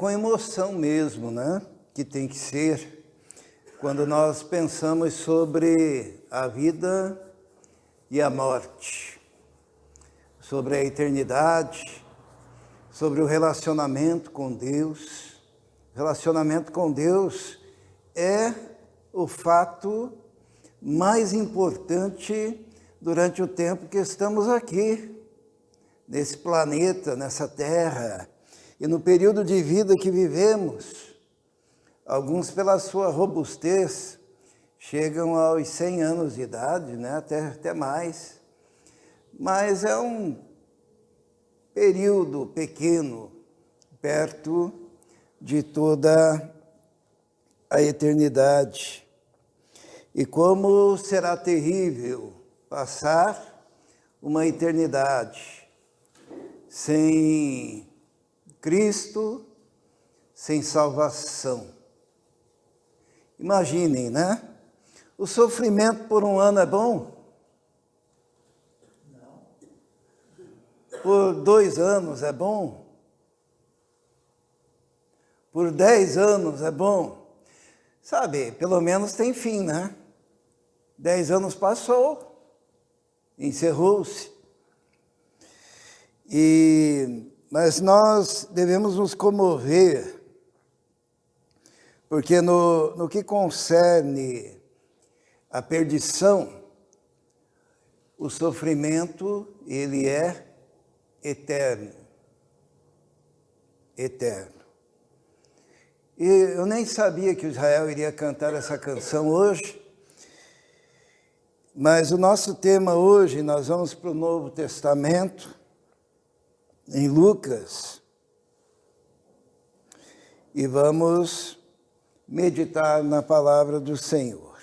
com emoção mesmo, né? Que tem que ser quando nós pensamos sobre a vida e a morte, sobre a eternidade, sobre o relacionamento com Deus. Relacionamento com Deus é o fato mais importante durante o tempo que estamos aqui, nesse planeta, nessa terra, e no período de vida que vivemos. Alguns, pela sua robustez, chegam aos 100 anos de idade, né? até mais. Mas é um período pequeno, perto de toda a eternidade. E como será terrível passar uma eternidade sem Cristo, sem salvação. Imaginem, né? O sofrimento por um ano é bom? Não. Por 2 anos é bom? Por 10 anos é bom? Sabe, pelo menos tem fim, né? 10 anos passou, encerrou-se. Mas nós devemos nos comover, porque no que concerne a perdição, o sofrimento, ele é eterno. Eterno. E eu nem sabia que Israel iria cantar essa canção hoje, mas o nosso tema hoje, nós vamos para o Novo Testamento, em Lucas, e vamos meditar na palavra do Senhor.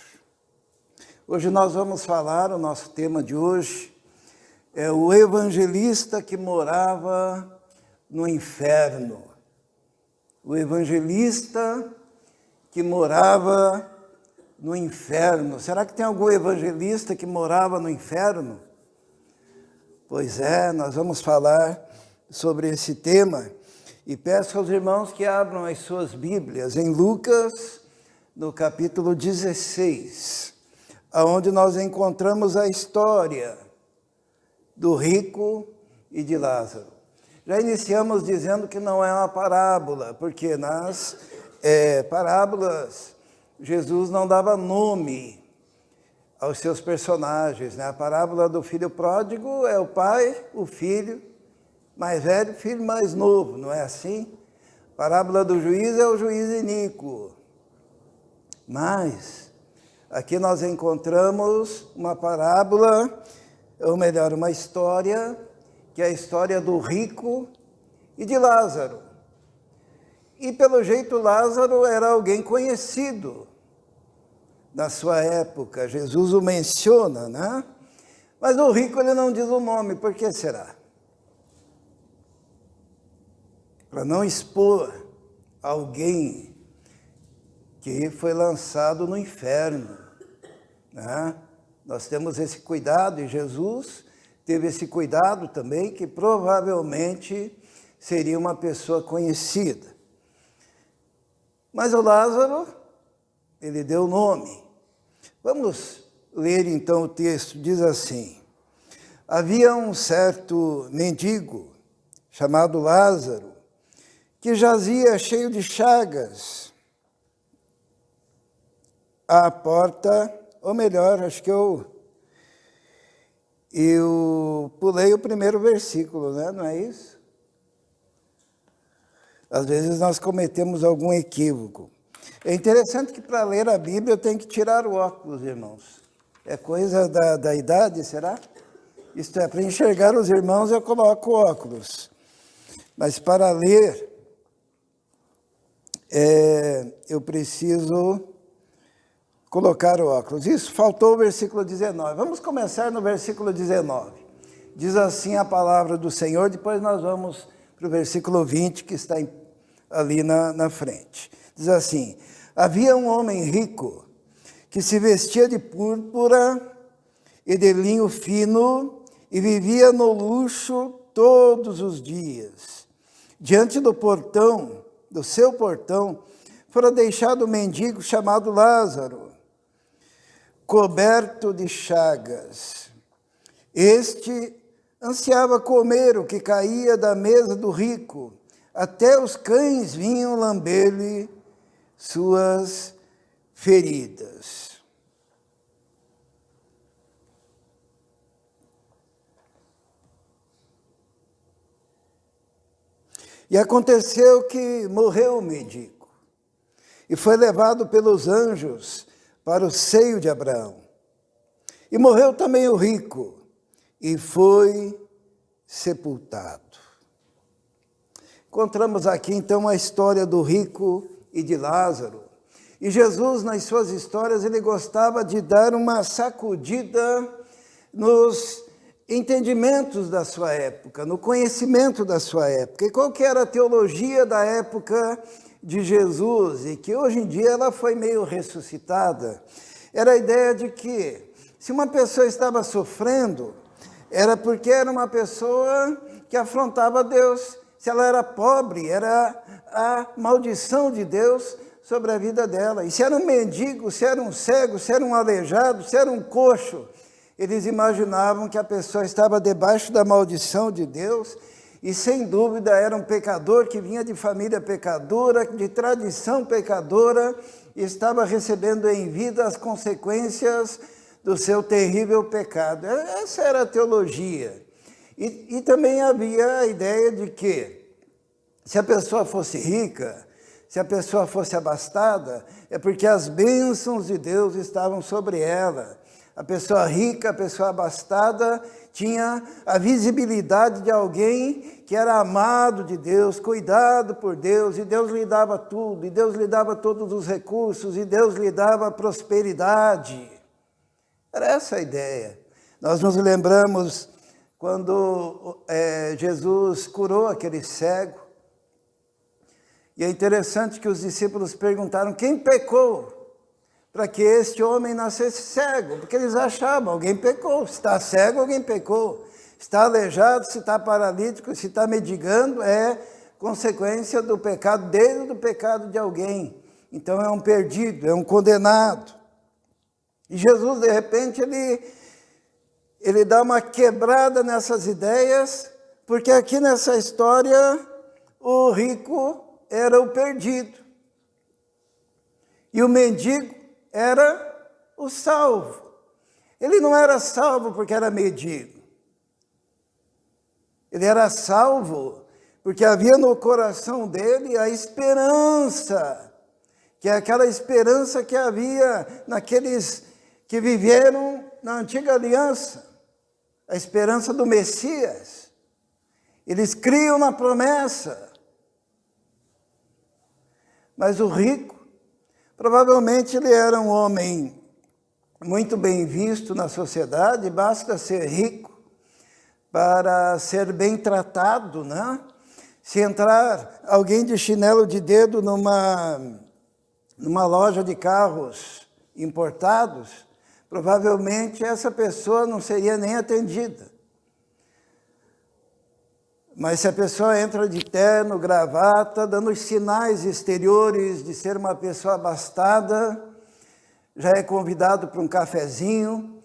Hoje nós vamos falar, o nosso tema de hoje é o evangelista que morava no inferno. O evangelista que morava no inferno. Será que tem algum evangelista que morava no inferno? Pois é, nós vamos falar sobre esse tema. E peço aos irmãos que abram as suas Bíblias em Lucas, no capítulo 16, onde nós encontramos a história do rico e de Lázaro. Já iniciamos dizendo que não é uma parábola, porque nas parábolas Jesus não dava nome aos seus personagens, né? A parábola do filho pródigo é o pai, o filho mais velho, o filho mais novo, não é assim? A parábola do juiz é o juiz iníquo. Mas aqui nós encontramos uma parábola, ou melhor, uma história, que é a história do rico e de Lázaro. E pelo jeito Lázaro era alguém conhecido na sua época. Jesus o menciona, né? Mas o rico ele não diz o nome, por que será? Para não expor alguém que foi lançado no inferno, né? Nós temos esse cuidado e Jesus teve esse cuidado também, que provavelmente seria uma pessoa conhecida. Mas o Lázaro, ele deu o nome. Vamos ler então o texto, diz assim: havia um certo mendigo, chamado Lázaro, que jazia cheio de chagas à porta, ou melhor, acho que eu pulei o primeiro versículo, né? Não é isso? Às vezes nós cometemos algum equívoco. É interessante que para ler a Bíblia eu tenho que tirar o óculos, irmãos. É coisa da idade, será? Isto é, para enxergar os irmãos eu coloco óculos. Mas para ler, eu preciso colocar o óculos. Isso, faltou o versículo 19. Vamos começar no versículo 19. Diz assim a palavra do Senhor, depois nós vamos para o versículo 20, que está ali na frente. Diz assim: havia um homem rico que se vestia de púrpura e de linho fino e vivia no luxo todos os dias. Diante do portão do seu portão, fora deixado um mendigo chamado Lázaro, coberto de chagas. Este ansiava comer o que caía da mesa do rico, até os cães vinham lamber-lhe suas feridas. E aconteceu que morreu o mendigo e foi levado pelos anjos para o seio de Abraão. E morreu também o rico e foi sepultado. Encontramos aqui então a história do rico e de Lázaro. E Jesus, nas suas histórias, ele gostava de dar uma sacudida nos entendimentos da sua época, no conhecimento da sua época. E qual que era a teologia da época de Jesus, e que hoje em dia ela foi meio ressuscitada? Era a ideia de que se uma pessoa estava sofrendo, era porque era uma pessoa que afrontava Deus. Se ela era pobre, era a maldição de Deus sobre a vida dela. E se era um mendigo, se era um cego, se era um aleijado, se era um coxo, eles imaginavam que a pessoa estava debaixo da maldição de Deus e, sem dúvida, era um pecador que vinha de família pecadora, de tradição pecadora, e estava recebendo em vida as consequências do seu terrível pecado. Essa era a teologia. E também havia a ideia de que, se a pessoa fosse rica, se a pessoa fosse abastada, é porque as bênçãos de Deus estavam sobre ela. A pessoa rica, a pessoa abastada, tinha a visibilidade de alguém que era amado de Deus, cuidado por Deus, e Deus lhe dava tudo, e Deus lhe dava todos os recursos, e Deus lhe dava prosperidade. Era essa a ideia. Nós nos lembramos quando Jesus curou aquele cego, e é interessante que os discípulos perguntaram: quem pecou para que este homem nascesse cego? Porque eles achavam, alguém pecou. Se está cego, alguém pecou. Se está aleijado, se está paralítico, se está mendigando, é consequência do pecado dele ou do pecado de alguém. Então é um perdido, é um condenado. E Jesus, de repente, ele dá uma quebrada nessas ideias, porque aqui nessa história, o rico era o perdido. E o mendigo era o salvo. Ele não era salvo porque era mendigo. Ele era salvo porque havia no coração dele a esperança, que é aquela esperança que havia naqueles que viveram na antiga aliança, a esperança do Messias. Eles criam na promessa. Mas o rico, provavelmente ele era um homem muito bem visto na sociedade. Basta ser rico para ser bem tratado, né? Se entrar alguém de chinelo de dedo numa loja de carros importados, provavelmente essa pessoa não seria nem atendida. Mas se a pessoa entra de terno, gravata, dando os sinais exteriores de ser uma pessoa abastada, já é convidado para um cafezinho,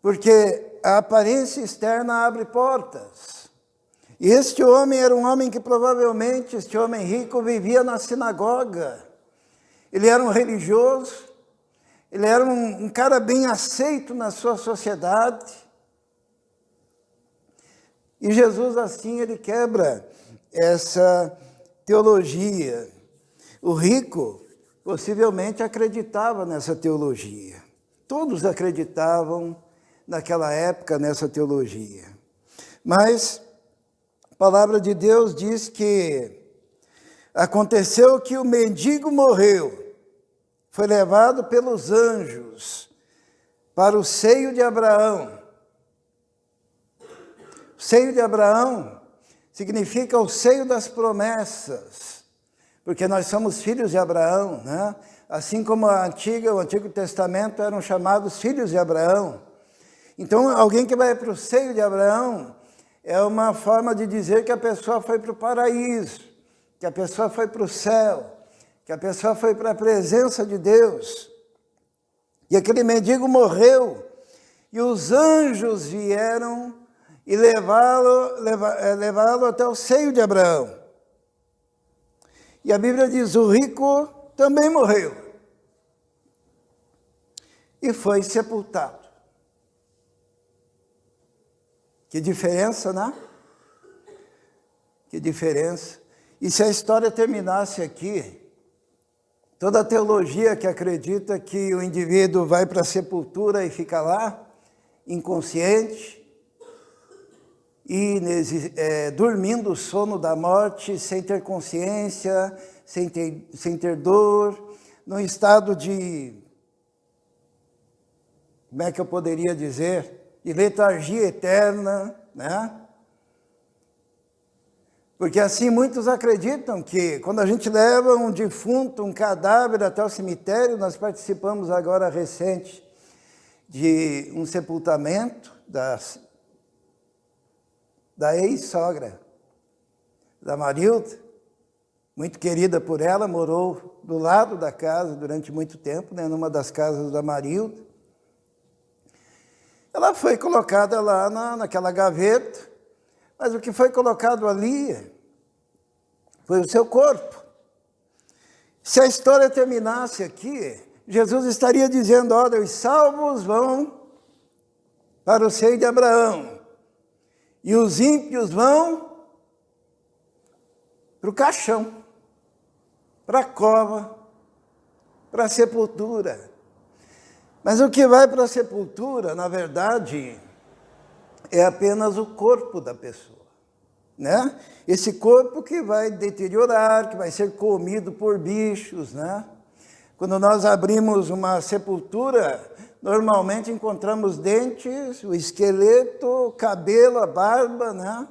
porque a aparência externa abre portas. E este homem era um homem que provavelmente, este homem rico, vivia na sinagoga. Ele era um religioso, ele era um cara bem aceito na sua sociedade. E Jesus, assim, ele quebra essa teologia. O rico possivelmente acreditava nessa teologia. Todos acreditavam naquela época nessa teologia. Mas a palavra de Deus diz que aconteceu que o mendigo morreu, foi levado pelos anjos para o seio de Abraão. O seio de Abraão significa o seio das promessas, porque nós somos filhos de Abraão, né? Assim como o Antigo Testamento eram chamados filhos de Abraão. Então, alguém que vai para o seio de Abraão é uma forma de dizer que a pessoa foi para o paraíso, que a pessoa foi para o céu, que a pessoa foi para a presença de Deus. E aquele mendigo morreu, e os anjos vieram e levá-lo até o seio de Abraão. E a Bíblia diz, o rico também morreu. E foi sepultado. Que diferença, né? Que diferença. E se a história terminasse aqui, toda a teologia que acredita que o indivíduo vai para a sepultura e fica lá, inconsciente, e dormindo o sono da morte, sem ter consciência, sem ter dor, num estado de, como é que eu poderia dizer, de letargia eterna, né? Porque assim muitos acreditam que quando a gente leva um defunto, um cadáver até o cemitério, nós participamos agora recente de um sepultamento da ex-sogra, da Marilda, muito querida por ela, morou do lado da casa durante muito tempo, né, numa das casas da Marilda. Ela foi colocada lá naquela gaveta, mas o que foi colocado ali foi o seu corpo. Se a história terminasse aqui, Jesus estaria dizendo, olha, os salvos vão para o seio de Abraão, e os ímpios vão para o caixão, para a cova, para a sepultura. Mas o que vai para a sepultura, na verdade, é apenas o corpo da pessoa, né? Esse corpo que vai deteriorar, que vai ser comido por bichos, né? Quando nós abrimos uma sepultura, normalmente encontramos dentes, o esqueleto, o cabelo, a barba, né?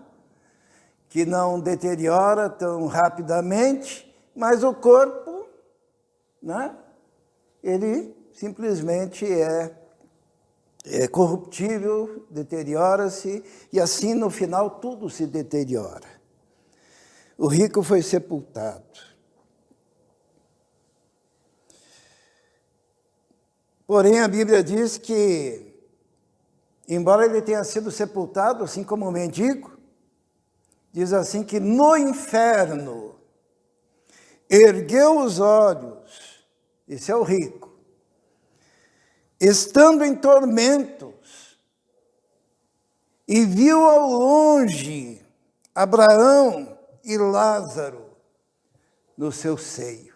Que não deteriora tão rapidamente, mas o corpo, né? Ele simplesmente é corruptível, deteriora-se, e assim no final tudo se deteriora. O rico foi sepultado. Porém, a Bíblia diz que, embora ele tenha sido sepultado, assim como o mendigo, diz assim que no inferno ergueu os olhos, esse é o rico, estando em tormentos, e viu ao longe Abraão e Lázaro no seu seio.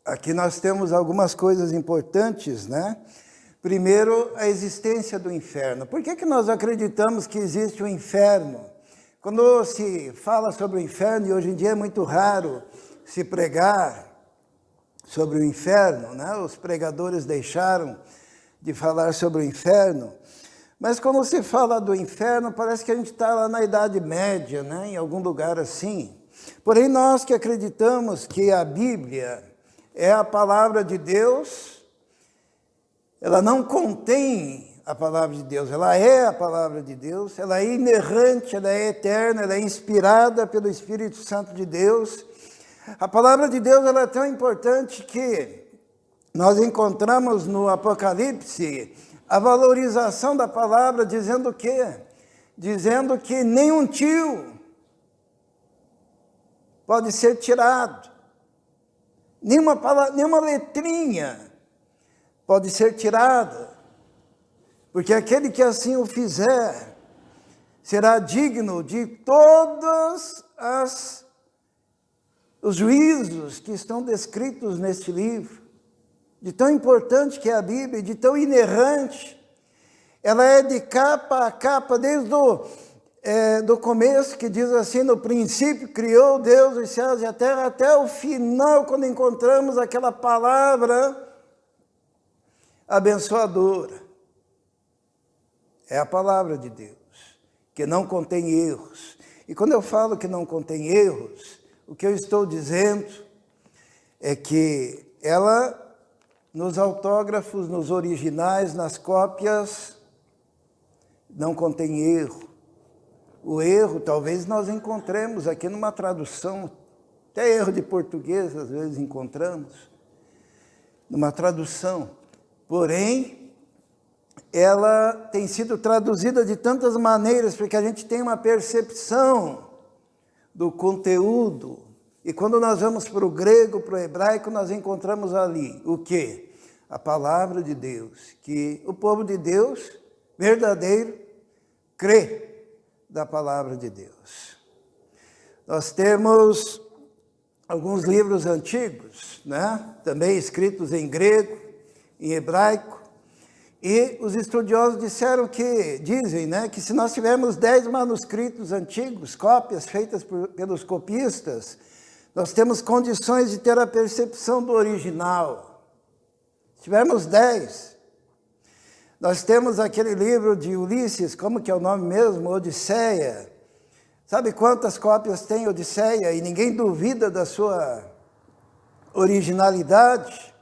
Aqui nós temos algumas coisas importantes, né? Primeiro, a existência do inferno. Por que nós acreditamos que existe o inferno? Quando se fala sobre o inferno, e hoje em dia é muito raro se pregar sobre o inferno, né? Os pregadores deixaram de falar sobre o inferno, mas quando se fala do inferno, parece que a gente está lá na Idade Média, né? Em algum lugar assim. Porém, nós que acreditamos que a Bíblia é a palavra de Deus, ela não contém a palavra de Deus, ela é a palavra de Deus, ela é inerrante, ela é eterna, ela é inspirada pelo Espírito Santo de Deus. A palavra de Deus ela é tão importante que nós encontramos no Apocalipse a valorização da palavra, dizendo o quê? Dizendo que nenhum tio pode ser tirado, nenhuma palavra, nenhuma letrinha pode ser tirada, porque aquele que assim o fizer será digno de todos os juízos que estão descritos neste livro, de tão importante que é a Bíblia, de tão inerrante. Ela é de capa a capa, desde do começo, que diz assim, no princípio criou Deus os céus e a terra, até o final, quando encontramos aquela palavra abençoadora. É a palavra de Deus, que não contém erros. E quando eu falo que não contém erros, o que eu estou dizendo é que ela, nos autógrafos, nos originais, nas cópias, não contém erro. o erro, talvez nós encontremos aqui numa tradução, até erro de português às vezes encontramos, numa tradução. Porém, ela tem sido traduzida de tantas maneiras, porque a gente tem uma percepção do conteúdo. E quando nós vamos para o grego, para o hebraico, nós encontramos ali o quê? A palavra de Deus, que o povo de Deus, verdadeiro, crê da palavra de Deus. Nós temos alguns livros antigos, né? Também escritos em grego, em hebraico, e os estudiosos dizem, né, que se nós tivermos 10 manuscritos antigos, cópias feitas pelos copistas, nós temos condições de ter a percepção do original. Se tivermos 10, nós temos aquele livro de Ulisses, como que é o nome mesmo? Odisseia. Sabe quantas cópias tem Odisseia? E ninguém duvida da sua originalidade.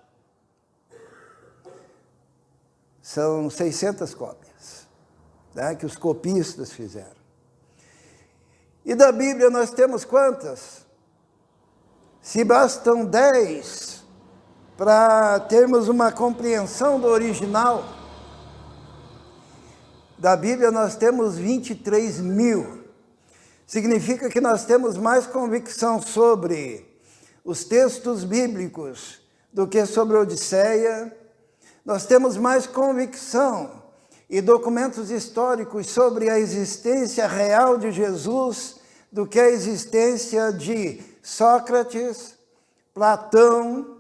São 600 cópias, né, que os copistas fizeram. E da Bíblia nós temos quantas? Se bastam 10 para termos uma compreensão do original, da Bíblia nós temos 23 mil. Significa que nós temos mais convicção sobre os textos bíblicos do que sobre a Odisseia. Nós temos mais convicção e documentos históricos sobre a existência real de Jesus do que a existência de Sócrates, Platão,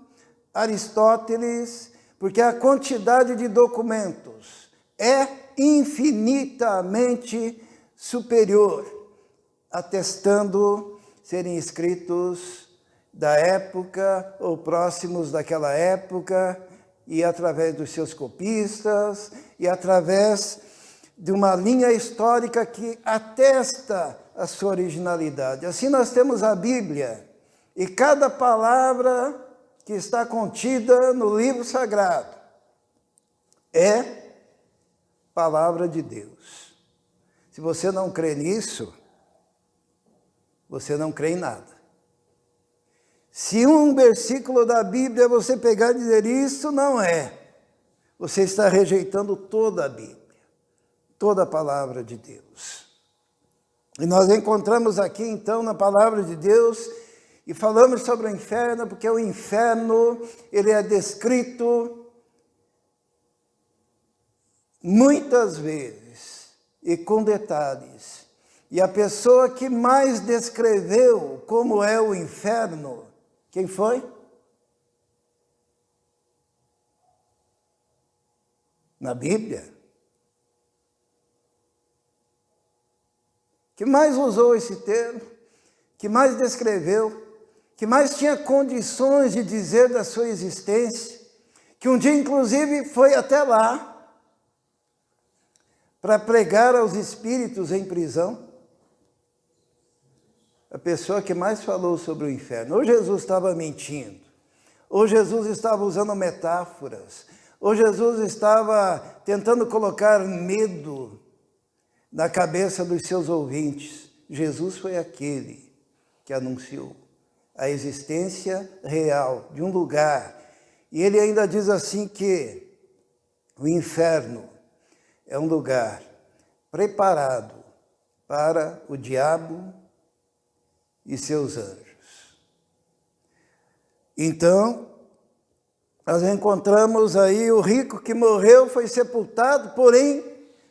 Aristóteles, porque a quantidade de documentos é infinitamente superior, atestando serem escritos da época ou próximos daquela época, e através dos seus copistas, e através de uma linha histórica que atesta a sua originalidade. Assim nós temos a Bíblia, e cada palavra que está contida no livro sagrado é palavra de Deus. Se você não crê nisso, você não crê em nada. Se um versículo da Bíblia você pegar e dizer isso não é, você está rejeitando toda a Bíblia, toda a palavra de Deus. E nós encontramos aqui então na palavra de Deus e falamos sobre o inferno, porque o inferno ele é descrito muitas vezes e com detalhes. E a pessoa que mais descreveu como é o inferno, quem foi? Na Bíblia. Que mais usou esse termo, que mais descreveu, que mais tinha condições de dizer da sua existência, que um dia inclusive foi até lá para pregar aos espíritos em prisão. A pessoa que mais falou sobre o inferno. Ou Jesus estava mentindo, ou Jesus estava usando metáforas, ou Jesus estava tentando colocar medo na cabeça dos seus ouvintes. Jesus foi aquele que anunciou a existência real de um lugar. E ele ainda diz assim que o inferno é um lugar preparado para o diabo e seus anjos. Então, nós encontramos aí o rico que morreu, foi sepultado, porém,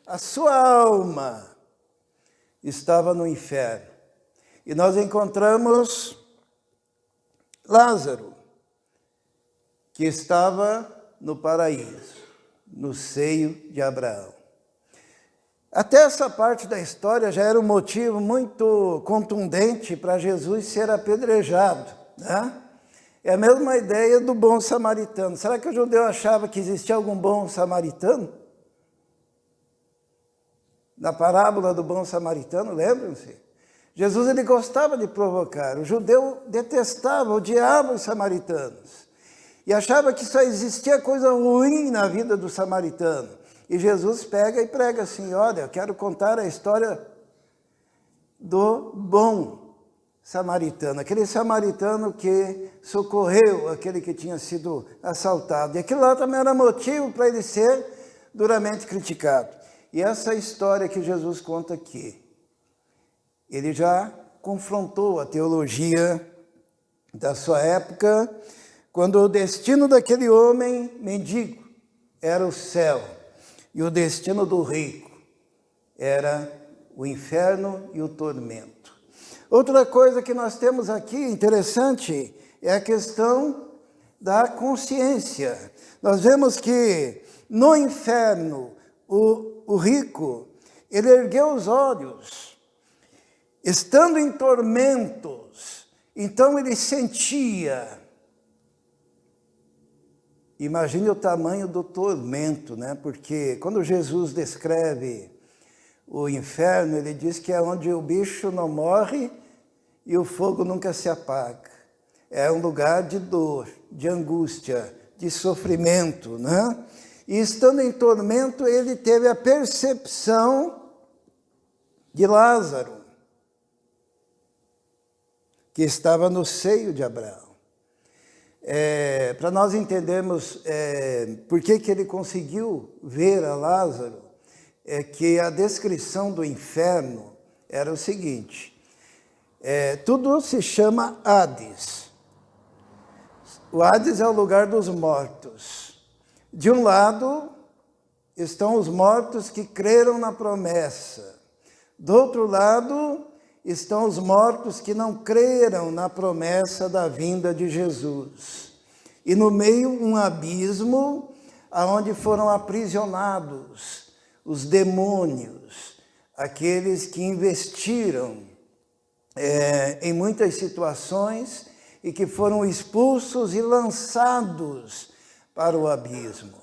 a sua alma estava no inferno. E nós encontramos Lázaro, que estava no paraíso, no seio de Abraão. Até essa parte da história já era um motivo muito contundente para Jesus ser apedrejado, né? É a mesma ideia do bom samaritano. Será que o judeu achava que existia algum bom samaritano? Na parábola do bom samaritano, lembram-se? Jesus ele gostava de provocar. O judeu detestava, odiava os samaritanos. E achava que só existia coisa ruim na vida do samaritano. E Jesus pega e prega assim, olha, eu quero contar a história do bom samaritano, aquele samaritano que socorreu aquele que tinha sido assaltado. E aquilo lá também era motivo para ele ser duramente criticado. E essa história que Jesus conta aqui, ele já confrontou a teologia da sua época, quando o destino daquele homem mendigo era o céu, e o destino do rico era o inferno e o tormento. Outra coisa que nós temos aqui, interessante, é a questão da consciência. Nós vemos que no inferno, o rico, ele ergueu os olhos, estando em tormentos, então ele sentia. Imagine o tamanho do tormento, né? Porque quando Jesus descreve o inferno, ele diz que é onde o bicho não morre e o fogo nunca se apaga. É um lugar de dor, de angústia, de sofrimento, né? E estando em tormento, ele teve a percepção de Lázaro, que estava no seio de Abraão. Para nós entendermos por que ele conseguiu ver a Lázaro, é que a descrição do inferno era o seguinte: tudo se chama Hades. O Hades é o lugar dos mortos. De um lado estão os mortos que creram na promessa. Do outro lado estão os mortos que não creram na promessa da vinda de Jesus. E no meio um abismo aonde foram aprisionados os demônios, aqueles que investiram em muitas situações e que foram expulsos e lançados para o abismo.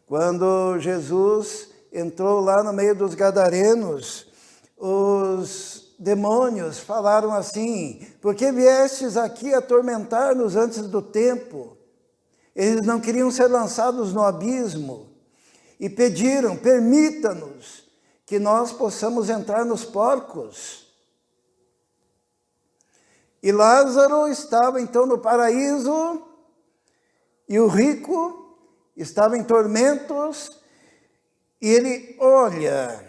Quando Jesus entrou lá no meio dos gadarenos, os demônios falaram assim: por que viestes aqui atormentar-nos antes do tempo? Eles não queriam ser lançados no abismo e pediram: permita-nos que nós possamos entrar nos porcos. E Lázaro estava então no paraíso e o rico estava em tormentos, e ele olha,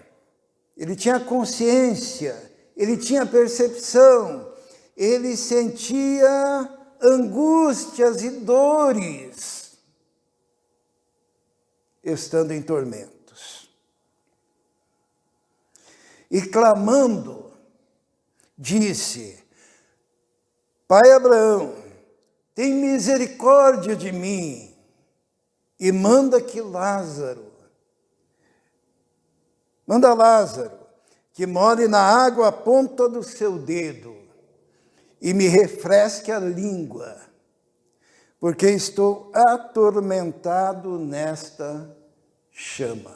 ele tinha consciência, ele tinha percepção, ele sentia angústias e dores, estando em tormentos. E clamando, disse: Pai Abraão, tem misericórdia de mim e manda Lázaro, que molhe na água a ponta do seu dedo e me refresque a língua, porque estou atormentado nesta chama.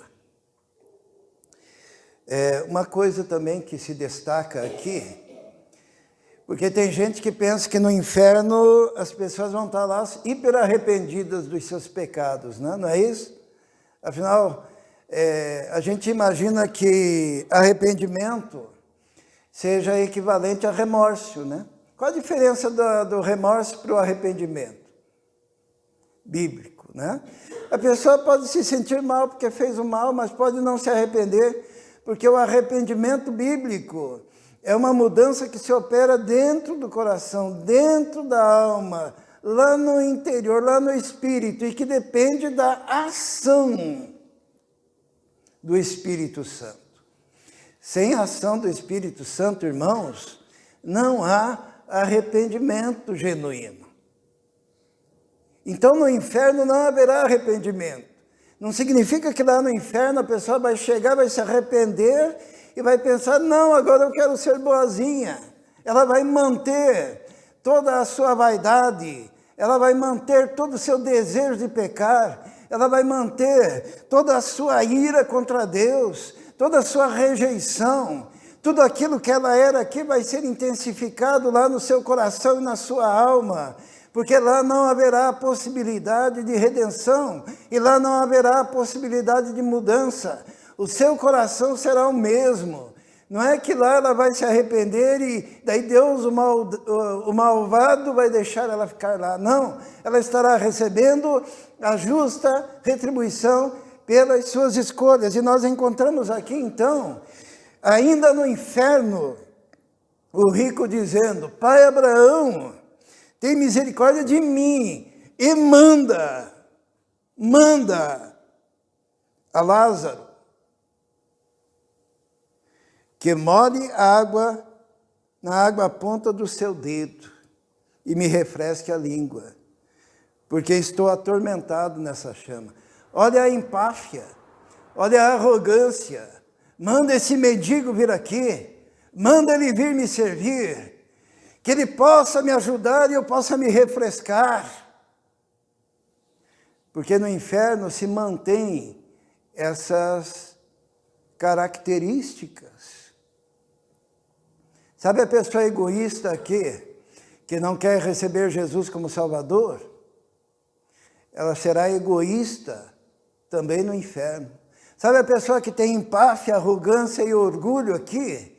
Uma coisa também que se destaca aqui, porque tem gente que pensa que no inferno as pessoas vão estar lá hiper arrependidas dos seus pecados, né? Não é isso? Afinal, a gente imagina que arrependimento seja equivalente a remorso, né? Qual a diferença do remorso para o arrependimento bíblico, né? A pessoa pode se sentir mal porque fez o mal, mas pode não se arrepender, porque o arrependimento bíblico é uma mudança que se opera dentro do coração, dentro da alma, lá no interior, lá no espírito, e que depende da ação do Espírito Santo. Sem a ação do Espírito Santo, irmãos, não há arrependimento genuíno. Então, no inferno não haverá arrependimento. Não significa que lá no inferno a pessoa vai chegar, vai se arrepender e vai pensar: não, agora eu quero ser boazinha. Ela vai manter toda a sua vaidade, ela vai manter todo o seu desejo de pecar, ela vai manter toda a sua ira contra Deus, toda a sua rejeição, tudo aquilo que ela era aqui vai ser intensificado lá no seu coração e na sua alma, porque lá não haverá possibilidade de redenção e lá não haverá possibilidade de mudança. O seu coração será o mesmo, Não é que lá ela vai se arrepender e daí Deus, o malvado, vai deixar ela ficar lá. Não, ela estará recebendo a justa retribuição pelas suas escolhas. E nós encontramos aqui, então, ainda no inferno, o rico dizendo: Pai Abraão, tem misericórdia de mim e manda a Lázaro que molhe na água a ponta do seu dedo e me refresque a língua, porque estou atormentado nessa chama. Olha a empáfia, olha a arrogância. Manda esse mendigo vir aqui, manda ele vir me servir, que ele possa me ajudar e eu possa me refrescar. Porque no inferno se mantém essas características. Sabe a pessoa egoísta aqui, que não quer receber Jesus como Salvador? Ela será egoísta também no inferno. Sabe a pessoa que tem empáfia, arrogância e orgulho aqui?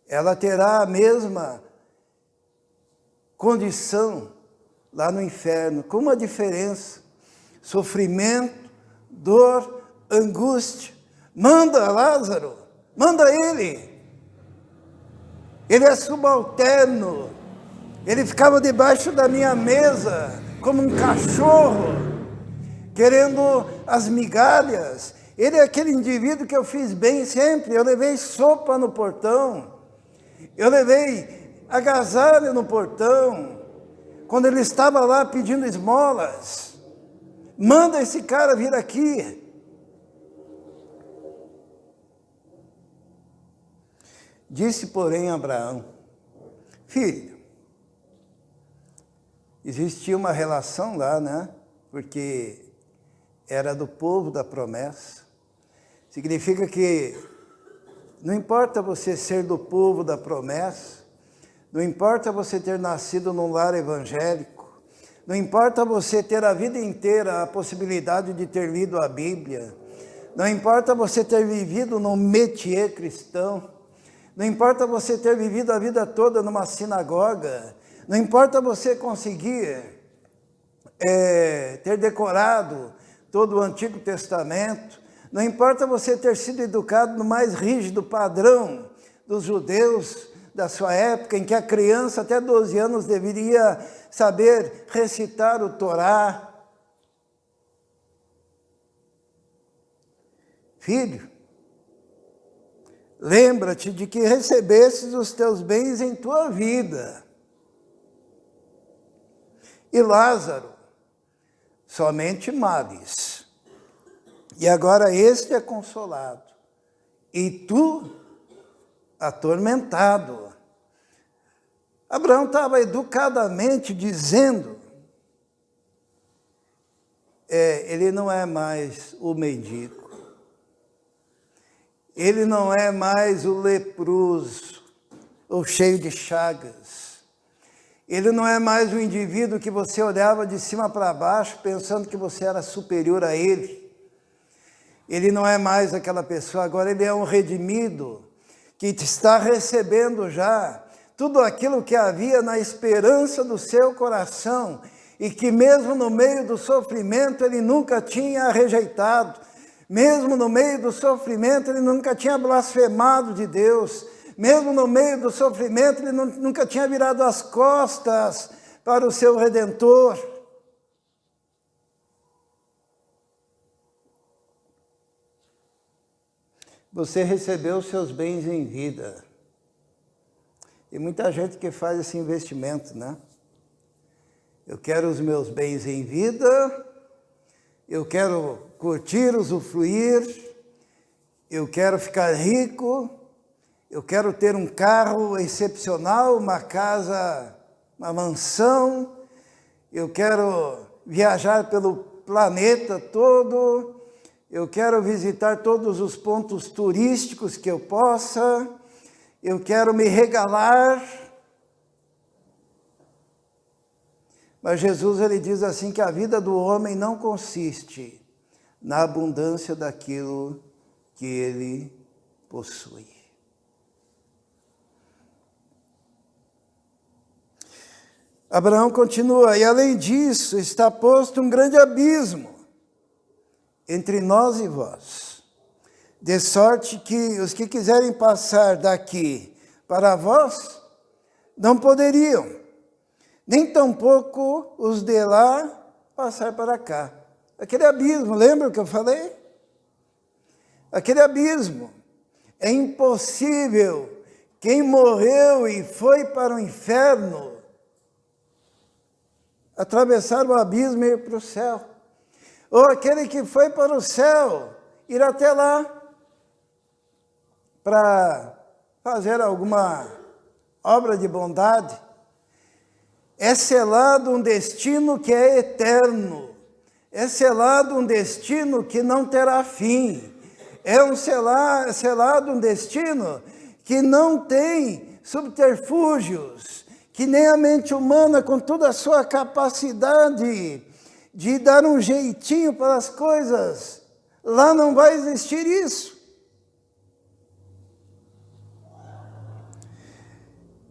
Ela terá a mesma condição lá no inferno, com uma diferença: sofrimento, dor, angústia. Manda Lázaro, manda ele. Ele é subalterno, ele ficava debaixo da minha mesa, como um cachorro, querendo as migalhas. Ele é aquele indivíduo que eu fiz bem sempre. Eu levei sopa no portão, eu levei agasalho no portão, quando ele estava lá pedindo esmolas. Manda esse cara vir aqui. Disse, porém, Abraão: filho, existia uma relação lá, né? Porque era do povo da promessa. Significa que não importa você ser do povo da promessa, não importa você ter nascido num lar evangélico, não importa você ter a vida inteira a possibilidade de ter lido a Bíblia, não importa você ter vivido num métier cristão, não importa você ter vivido a vida toda numa sinagoga, não importa você conseguir ter decorado todo o Antigo Testamento, não importa você ter sido educado no mais rígido padrão dos judeus da sua época, em que a criança até 12 anos deveria saber recitar o Torá. Filho, lembra-te de que recebestes os teus bens em tua vida. E Lázaro, somente males. E agora este é consolado. E tu, atormentado. Abraão estava educadamente dizendo, ele não é mais o mendigo. Ele não é mais o leproso, ou cheio de chagas. Ele não é mais o indivíduo que você olhava de cima para baixo, pensando que você era superior a ele. Ele não é mais aquela pessoa, agora ele é um redimido, que está recebendo já tudo aquilo que havia na esperança do seu coração, e que mesmo no meio do sofrimento ele nunca tinha rejeitado. Mesmo no meio do sofrimento, ele nunca tinha blasfemado de Deus. Mesmo no meio do sofrimento, ele nunca tinha virado as costas para o seu Redentor. Você recebeu os seus bens em vida. E muita gente que faz esse investimento, né? Eu quero os meus bens em vida, eu quero curtir, usufruir, eu quero ficar rico, eu quero ter um carro excepcional, uma casa, uma mansão, eu quero viajar pelo planeta todo, eu quero visitar todos os pontos turísticos que eu possa, eu quero me regalar. Mas Jesus, ele diz assim, que a vida do homem não consiste na abundância daquilo que ele possui. Abraão continua, e além disso está posto um grande abismo entre nós e vós, de sorte que os que quiserem passar daqui para vós, não poderiam, nem tampouco os de lá passar para cá. Aquele abismo, lembra o que eu falei? Aquele abismo. É impossível quem morreu e foi para o inferno atravessar o abismo e ir para o céu. Ou aquele que foi para o céu, ir até lá para fazer alguma obra de bondade. É selado um destino que é eterno. É selado um destino que não terá fim. É selado um destino que não tem subterfúgios, que nem a mente humana, com toda a sua capacidade de dar um jeitinho para as coisas, lá não vai existir isso.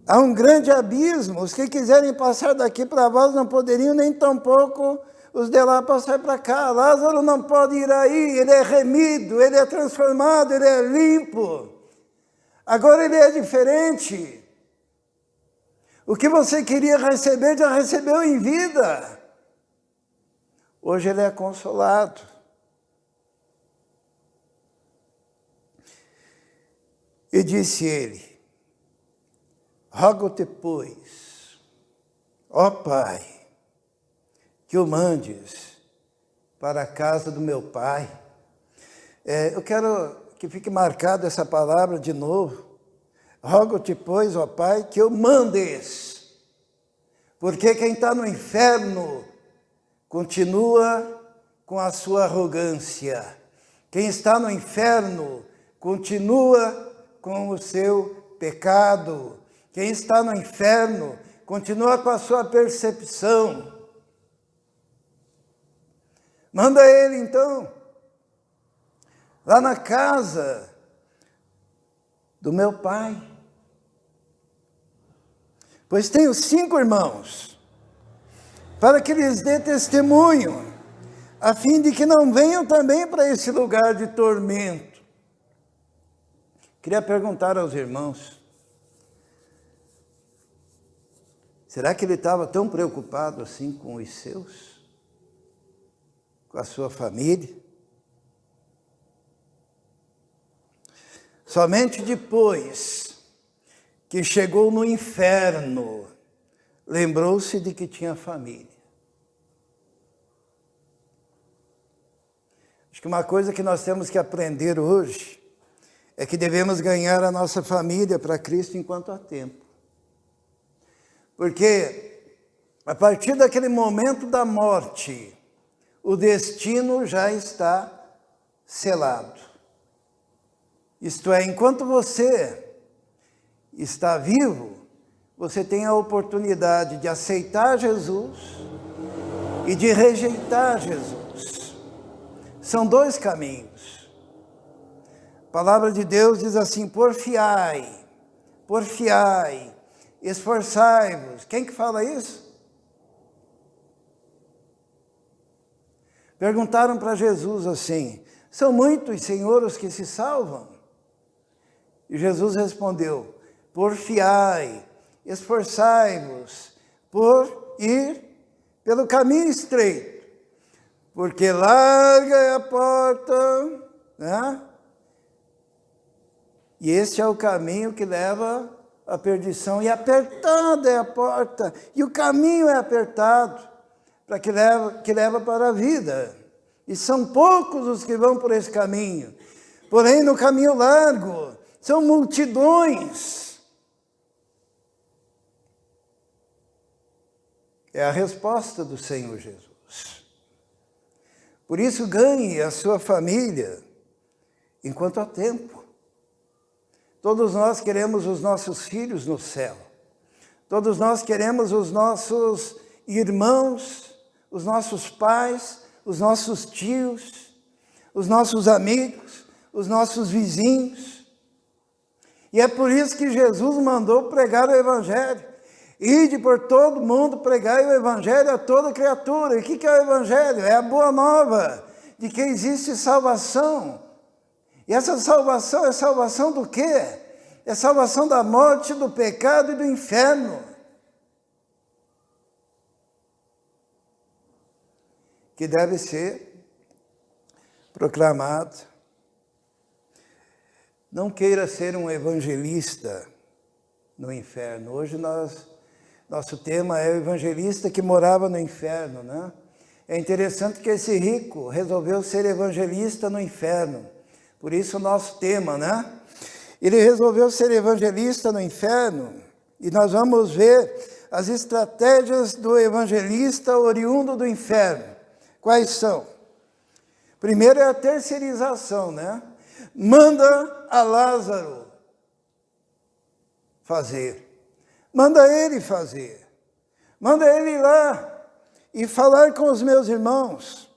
Há um grande abismo, os que quiserem passar daqui para vós não poderiam, nem tampouco os de lá passar para cá. Lázaro não pode ir aí, ele é remido, ele é transformado, ele é limpo. Agora ele é diferente. O que você queria receber, já recebeu em vida. Hoje ele é consolado. E disse ele, rogo-te, pois, ó Pai, que o mandes para a casa do meu pai. Eu quero que fique marcado essa palavra de novo. Rogo-te, pois, ó Pai, que o mandes. Porque quem está no inferno continua com a sua arrogância. Quem está no inferno continua com o seu pecado. Quem está no inferno continua com a sua percepção. Manda ele, então, lá na casa do meu pai. Pois tenho 5 irmãos, para que lhes dê testemunho, a fim de que não venham também para esse lugar de tormento. Queria perguntar aos irmãos, será que ele estava tão preocupado assim com os seus? Com a sua família? Somente depois que chegou no inferno, lembrou-se de que tinha família. Acho que uma coisa que nós temos que aprender hoje é que devemos ganhar a nossa família para Cristo enquanto há tempo. Porque a partir daquele momento da morte, o destino já está selado. Isto é, enquanto você está vivo, você tem a oportunidade de aceitar Jesus e de rejeitar Jesus. São 2 caminhos. A palavra de Deus diz assim, porfiai, esforçai-vos. Quem que fala isso? Perguntaram para Jesus assim, são muitos, Senhor, os que se salvam? E Jesus respondeu, porfiai, esforçai-vos por ir pelo caminho estreito, porque larga é a porta, né? E este é o caminho que leva à perdição, e apertada é a porta, e o caminho é apertado, para que leva para a vida. E são poucos os que vão por esse caminho. Porém, no caminho largo, são multidões. É a resposta do Senhor Jesus. Por isso, ganhe a sua família enquanto há tempo. Todos nós queremos os nossos filhos no céu. Todos nós queremos os nossos irmãos, os nossos pais, os nossos tios, os nossos amigos, os nossos vizinhos. E é por isso que Jesus mandou pregar o Evangelho. Ide por todo mundo, pregai o evangelho a toda criatura. E o que é o evangelho? É a boa nova de que existe salvação. E essa salvação é salvação do quê? É salvação da morte, do pecado e do inferno. Que deve ser proclamado. Não queira ser um evangelista no inferno. Hoje nosso tema é o evangelista que morava no inferno, né? É interessante que esse rico resolveu ser evangelista no inferno. Por isso o nosso tema, né? Ele resolveu ser evangelista no inferno e nós vamos ver as estratégias do evangelista oriundo do inferno. Quais são? Primeiro é a terceirização, né? Manda a Lázaro fazer. Manda ele fazer. Manda ele ir lá e falar com os meus irmãos.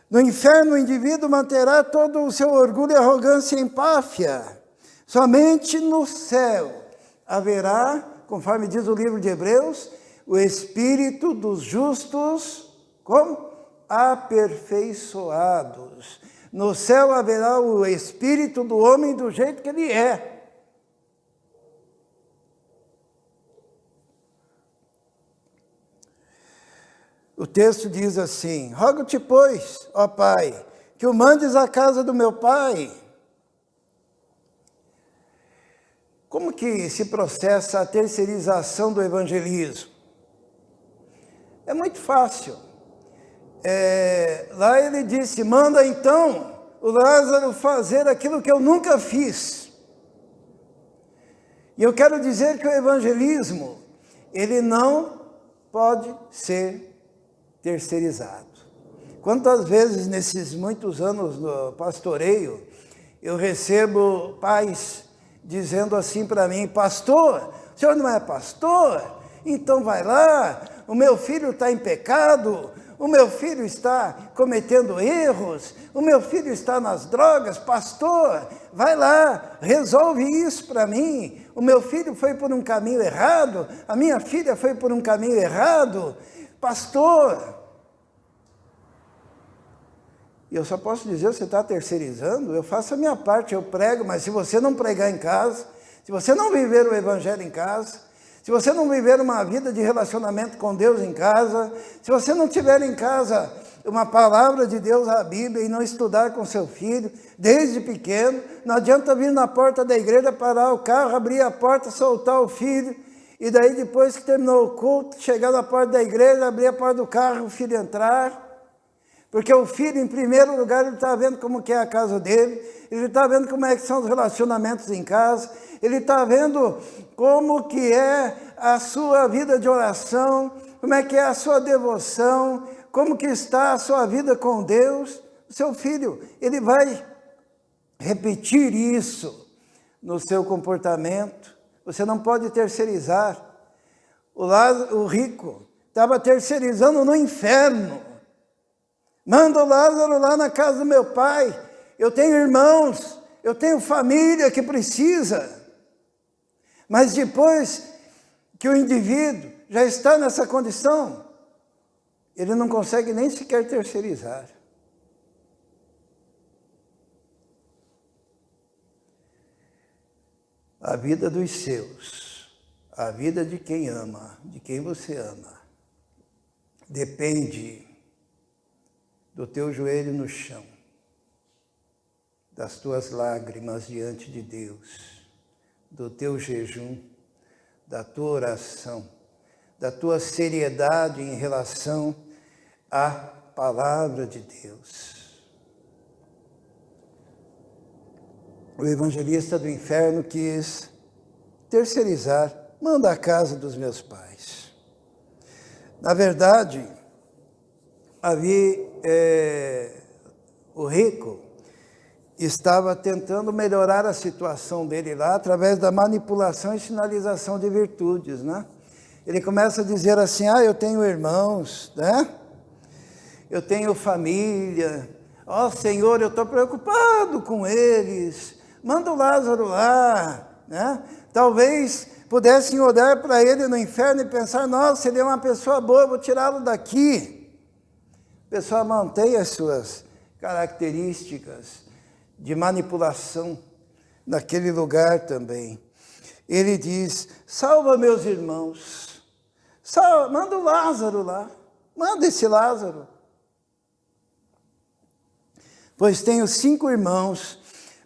No inferno, o indivíduo manterá todo o seu orgulho e arrogância e empáfia. Somente no céu haverá, conforme diz o livro de Hebreus, o espírito dos justos, como? Aperfeiçoados. No céu haverá o espírito do homem do jeito que ele é. O texto diz assim: rogo-te, pois, ó Pai, que o mandes à casa do meu pai. Como que se processa a terceirização do evangelismo? É muito fácil. Lá ele disse, manda então o Lázaro fazer aquilo que eu nunca fiz. E eu quero dizer que o evangelismo, ele não pode ser terceirizado. Quantas vezes nesses muitos anos do pastoreio, eu recebo pais dizendo assim para mim, pastor, o senhor não é pastor? Então vai lá, o meu filho está em pecado, o meu filho está cometendo erros, o meu filho está nas drogas, pastor, vai lá, resolve isso para mim, o meu filho foi por um caminho errado, a minha filha foi por um caminho errado, pastor. E eu só posso dizer, você está terceirizando? Eu faço a minha parte, eu prego, mas se você não pregar em casa, se você não viver o evangelho em casa, se você não viver uma vida de relacionamento com Deus em casa, se você não tiver em casa uma palavra de Deus, a Bíblia, e não estudar com seu filho, desde pequeno, não adianta vir na porta da igreja, parar o carro, abrir a porta, soltar o filho, e daí depois que terminou o culto, chegar na porta da igreja, abrir a porta do carro, o filho entrar. Porque o filho, em primeiro lugar, ele está vendo como que é a casa dele, ele está vendo como é que são os relacionamentos em casa, ele está vendo como que é a sua vida de oração, como é que é a sua devoção, como que está a sua vida com Deus. O seu filho, ele vai repetir isso no seu comportamento. Você não pode terceirizar. O rico estava terceirizando no inferno. Manda o Lázaro lá na casa do meu pai. Eu tenho irmãos, eu tenho família que precisa. Mas depois que o indivíduo já está nessa condição, ele não consegue nem sequer terceirizar. A vida dos seus, a vida de quem ama, de quem você ama, depende do teu joelho no chão, das tuas lágrimas diante de Deus, do teu jejum, da tua oração, da tua seriedade em relação à palavra de Deus. O evangelista do inferno quis terceirizar, manda a casa dos meus pais. Na verdade, o rico estava tentando melhorar a situação dele lá através da manipulação e sinalização de virtudes, né? Ele começa a dizer assim, eu tenho irmãos, né? Eu tenho família, Senhor, eu estou preocupado com eles, manda o Lázaro lá, né? Talvez pudessem olhar para ele no inferno e pensar, nossa, ele é uma pessoa boa, eu vou tirá-lo daqui. A pessoa mantém as suas características de manipulação naquele lugar também. Ele diz, salva meus irmãos, manda o Lázaro lá, manda esse Lázaro. Pois tenho 5 irmãos,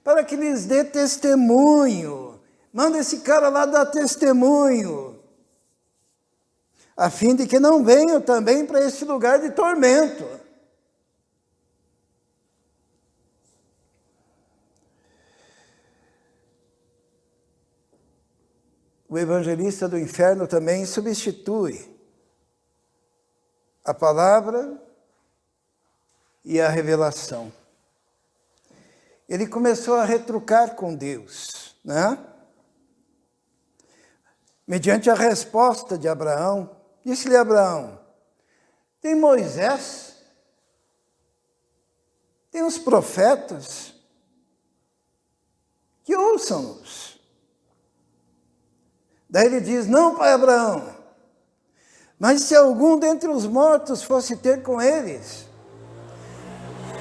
para que lhes dê testemunho. Manda esse cara lá dar testemunho, a fim de que não venham também para esse lugar de tormento. O evangelista do inferno também substitui a palavra e a revelação. Ele começou a retrucar com Deus, né? Mediante a resposta de Abraão, disse-lhe Abraão, tem Moisés, tem os profetas, que ouçam-nos. Daí ele diz, não, pai Abraão, mas se algum dentre os mortos fosse ter com eles,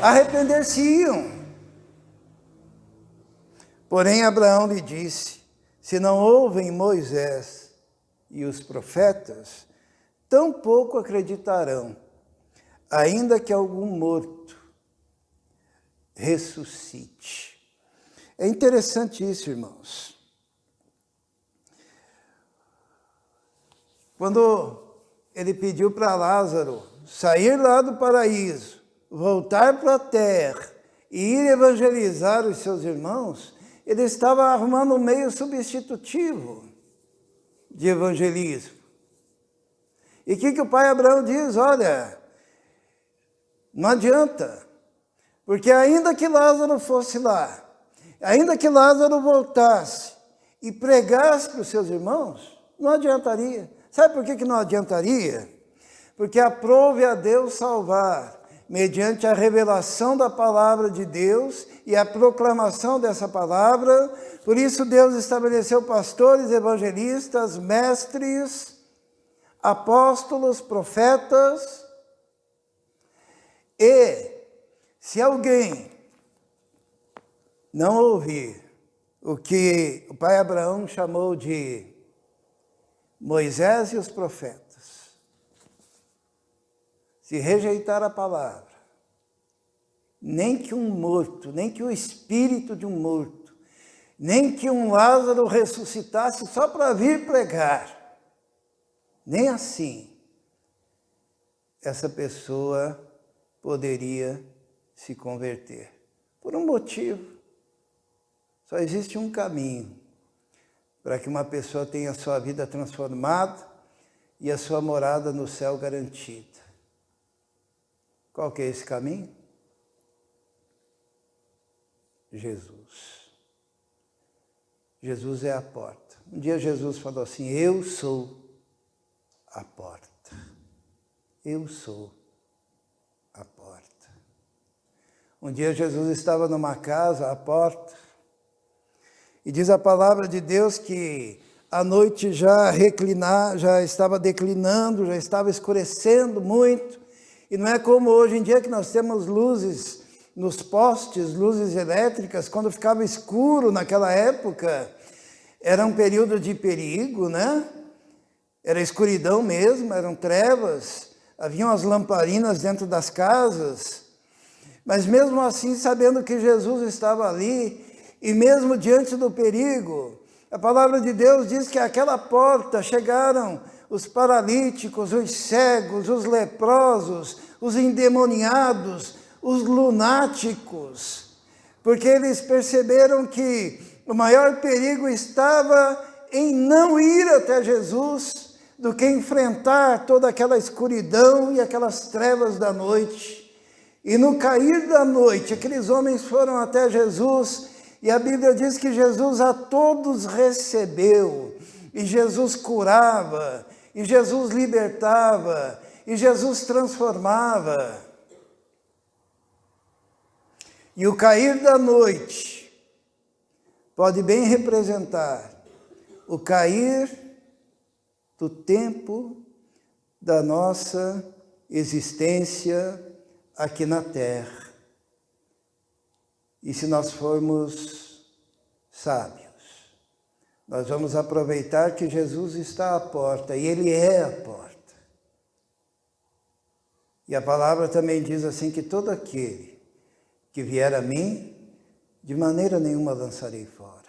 arrepender-se-iam. Porém Abraão lhe disse, se não ouvem Moisés e os profetas, tampouco acreditarão, ainda que algum morto ressuscite. É interessante isso, irmãos. Quando ele pediu para Lázaro sair lá do paraíso, voltar para a terra e ir evangelizar os seus irmãos, ele estava arrumando um meio substitutivo de evangelismo. E o que o pai Abraão diz? Olha, não adianta, porque ainda que Lázaro fosse lá, ainda que Lázaro voltasse e pregasse para os seus irmãos, não adiantaria. Sabe por que não adiantaria? Porque aprove a Deus salvar, mediante a revelação da palavra de Deus e a proclamação dessa palavra. Por isso Deus estabeleceu pastores, evangelistas, mestres, apóstolos, profetas. E se alguém não ouvir o que o pai Abraão chamou de Moisés e os profetas, se rejeitar a palavra, nem que um morto, nem que o espírito de um morto, nem que um Lázaro ressuscitasse só para vir pregar, nem assim essa pessoa poderia se converter. Por um motivo, só existe um caminho para que uma pessoa tenha a sua vida transformada e a sua morada no céu garantida. Qual que é esse caminho? Jesus. Jesus é a porta. Um dia Jesus falou assim, eu sou a porta. Eu sou a porta. Um dia Jesus estava numa casa, à porta, e diz a palavra de Deus que a noite já estava declinando, já estava escurecendo muito. E não é como hoje em dia que nós temos luzes nos postes, luzes elétricas. Quando ficava escuro naquela época, era um período de perigo, né? Era escuridão mesmo, eram trevas. Haviam as lamparinas dentro das casas. Mas mesmo assim, sabendo que Jesus estava ali, e mesmo diante do perigo, a palavra de Deus diz que àquela porta chegaram os paralíticos, os cegos, os leprosos, os endemoniados, os lunáticos, porque eles perceberam que o maior perigo estava em não ir até Jesus do que enfrentar toda aquela escuridão e aquelas trevas da noite. E no cair da noite, aqueles homens foram até Jesus. E a Bíblia diz que Jesus a todos recebeu, e Jesus curava, e Jesus libertava, e Jesus transformava. E o cair da noite pode bem representar o cair do tempo da nossa existência aqui na Terra. E se nós formos sábios, nós vamos aproveitar que Jesus está à porta, e Ele é a porta. E a palavra também diz assim, que todo aquele que vier a mim, de maneira nenhuma lançarei fora.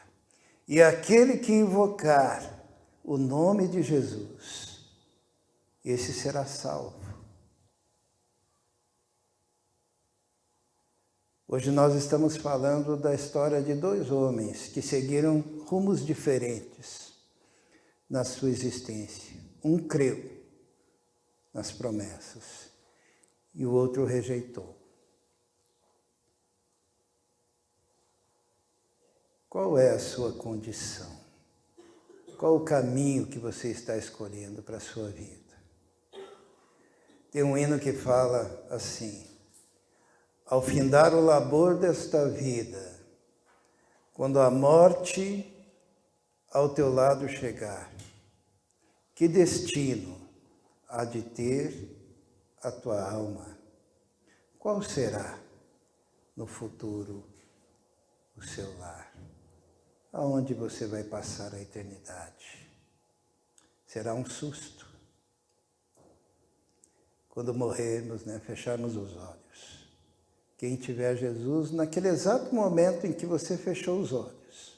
E aquele que invocar o nome de Jesus, esse será salvo. Hoje nós estamos falando da história de dois homens que seguiram rumos diferentes na sua existência. Um creu nas promessas e o outro rejeitou. Qual é a sua condição? Qual o caminho que você está escolhendo para a sua vida? Tem um hino que fala assim: ao findar o labor desta vida, quando a morte ao teu lado chegar, que destino há de ter a tua alma? Qual será no futuro o seu lar? Aonde você vai passar a eternidade? Será um susto. Quando morrermos, fecharmos os olhos. Quem tiver Jesus, naquele exato momento em que você fechou os olhos,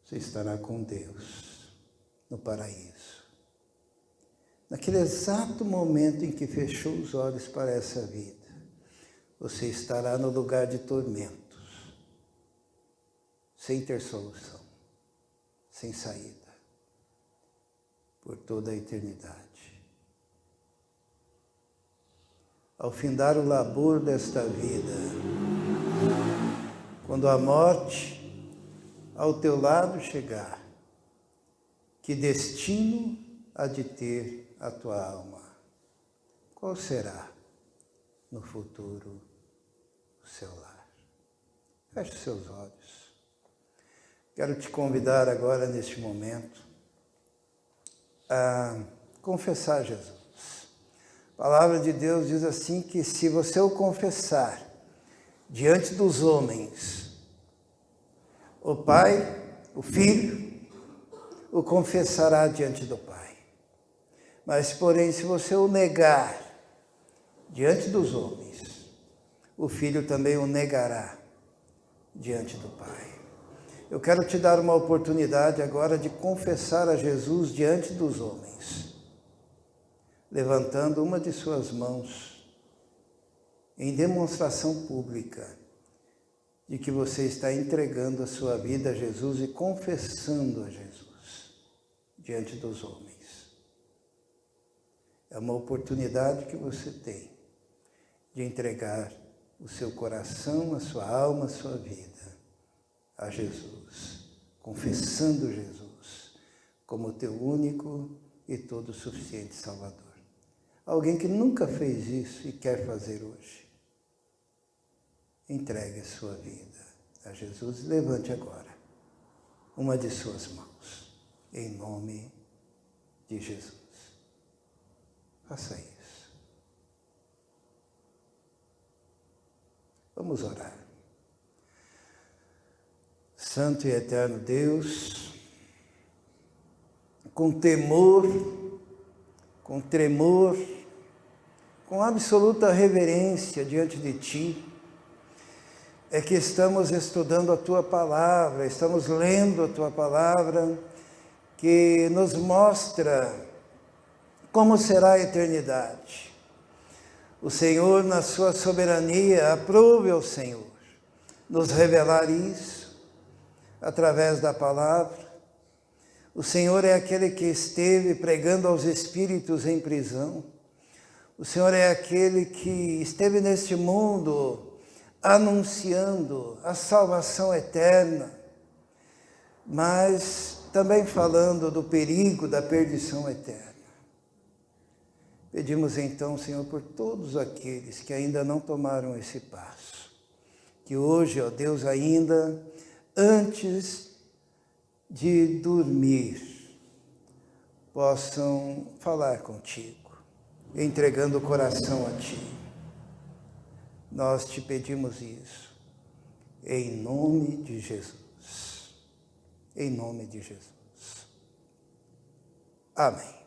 você estará com Deus no paraíso. Naquele exato momento em que fechou os olhos para essa vida, você estará no lugar de tormentos, sem ter solução, sem saída, por toda a eternidade. Ao findar o labor desta vida, quando a morte ao teu lado chegar, que destino há de ter a tua alma? Qual será no futuro o seu lar? Feche os seus olhos. Quero te convidar agora, neste momento, a confessar Jesus. A palavra de Deus diz assim que se você o confessar diante dos homens, o Pai, o Filho, o confessará diante do Pai. Mas, porém, se você o negar diante dos homens, o Filho também o negará diante do Pai. Eu quero te dar uma oportunidade agora de confessar a Jesus diante dos homens, levantando uma de suas mãos em demonstração pública de que você está entregando a sua vida a Jesus e confessando a Jesus diante dos homens. É uma oportunidade que você tem de entregar o seu coração, a sua alma, a sua vida a Jesus, confessando Jesus como teu único e todo suficiente Salvador. Alguém que nunca fez isso e quer fazer hoje, entregue a sua vida a Jesus. Levante agora uma de suas mãos, em nome de Jesus. Faça isso. Vamos orar. Santo e eterno Deus, com temor, com tremor, com absoluta reverência diante de Ti, é que estamos estudando a Tua Palavra, estamos lendo a Tua Palavra, que nos mostra como será a eternidade. O Senhor, na sua soberania, aprove ao Senhor nos revelar isso através da palavra. O Senhor é aquele que esteve pregando aos espíritos em prisão. O Senhor é aquele que esteve neste mundo anunciando a salvação eterna, mas também falando do perigo da perdição eterna. Pedimos então, Senhor, por todos aqueles que ainda não tomaram esse passo, que hoje, ó Deus, ainda antes de dormir, possam falar contigo, entregando o coração a Ti. Nós te pedimos isso, em nome de Jesus. Em nome de Jesus. Amém.